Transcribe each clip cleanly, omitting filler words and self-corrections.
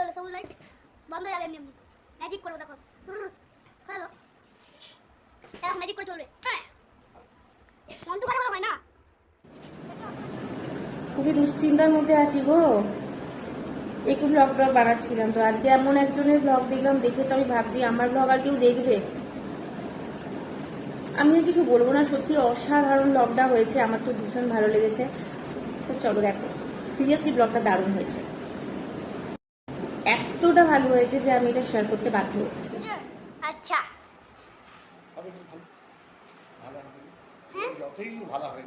হলো সবুজ লাইট বন্ধ হয়ে যাবে এমনি এমনি ম্যাজিক করবো দেখো হ্যালো এখন ম্যাজিক করে চলবে মন তো খারাপ হয় না খুবই দুশ্চিন্তার মধ্যে আছি গো। একটু ব্লগ বানাচ্ছিলাম তো আজকে এমন একজনের ব্লগ দেখলাম, দেখে তো আমি ভাবছি আমার ব্লগ আর কেউ দেখবে। আমি আর কিছু বলবো না, সত্যি অসাধারণ ব্লগটা হয়েছে, আমার তো ভীষণ ভালো লেগেছে। তো চলো দেখো, সিরিয়াসলি ব্লগটা দারুণ হয়েছে, এতটা ভালো হয়েছে যে আমি এটা শেয়ার করতে বাধ্য হয়েছি। আচ্ছা যতই ভালো হয়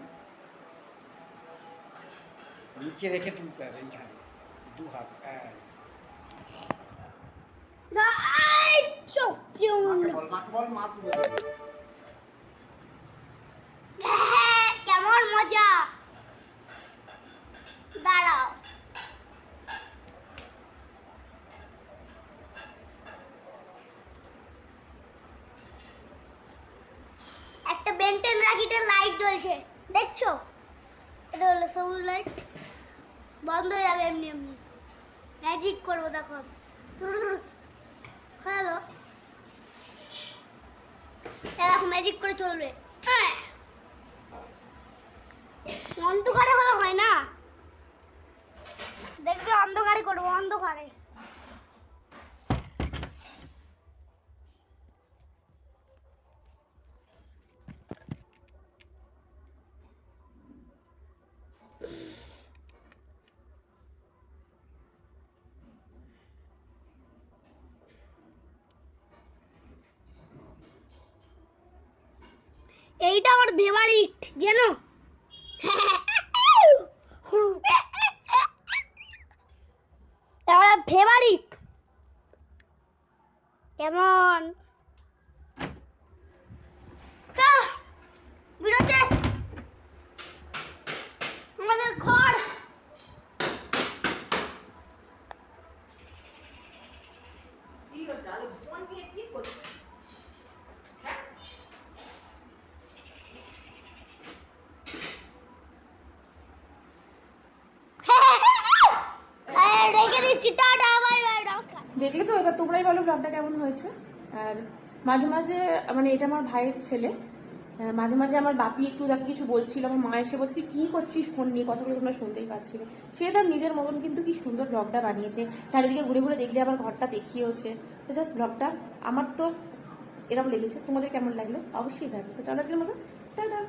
নিচে রেখে তুলতে হবে এইখানে দু হাত কেমন মজা দাঁড়াও একটা বেন্টেন রাকিটের লাইট জ্বলছে দেখছো, এটা হলো সবুজ লাইট বন্ধ হয়ে যাবে এমনি এমনি ম্যাজিক করবো দেখো হ্যালো এখন ম্যাজিক করে চলবে অন্ধকারে হলে হয় না, দেখবে অন্ধকারে করবো অন্ধকারে। এইটা আমার ফেভারিট জানো আমার ফেভারিট কেমন বিরোধে আমাদের ঘর দেখলে তো, এবার তোমরাই বলো ব্লগটা কেমন হয়েছে। আর মাঝে মাঝে মানে এটা আমার ভাইয়ের ছেলে, মাঝে মাঝে আমার বাপি একটু তাকে কিছু বলছিল, আমার মা এসে বলছে তুই কি করছিস ফোন নিয়ে, কথাগুলো তোমরা শুনতেই পাচ্ছিলে। সে তার নিজের মতন কিন্তু কি সুন্দর ব্লগটা বানিয়েছে, চারিদিকে ঘুরে ঘুরে দেখলে আবার ঘরটা দেখিয়ে হচ্ছে। তো জাস্ট ব্লগটা আমার তো এরকম লেগেছে, তোমাদের কেমন লাগলো অবশ্যই জানো। তো চলো আজকের মতো টাটা।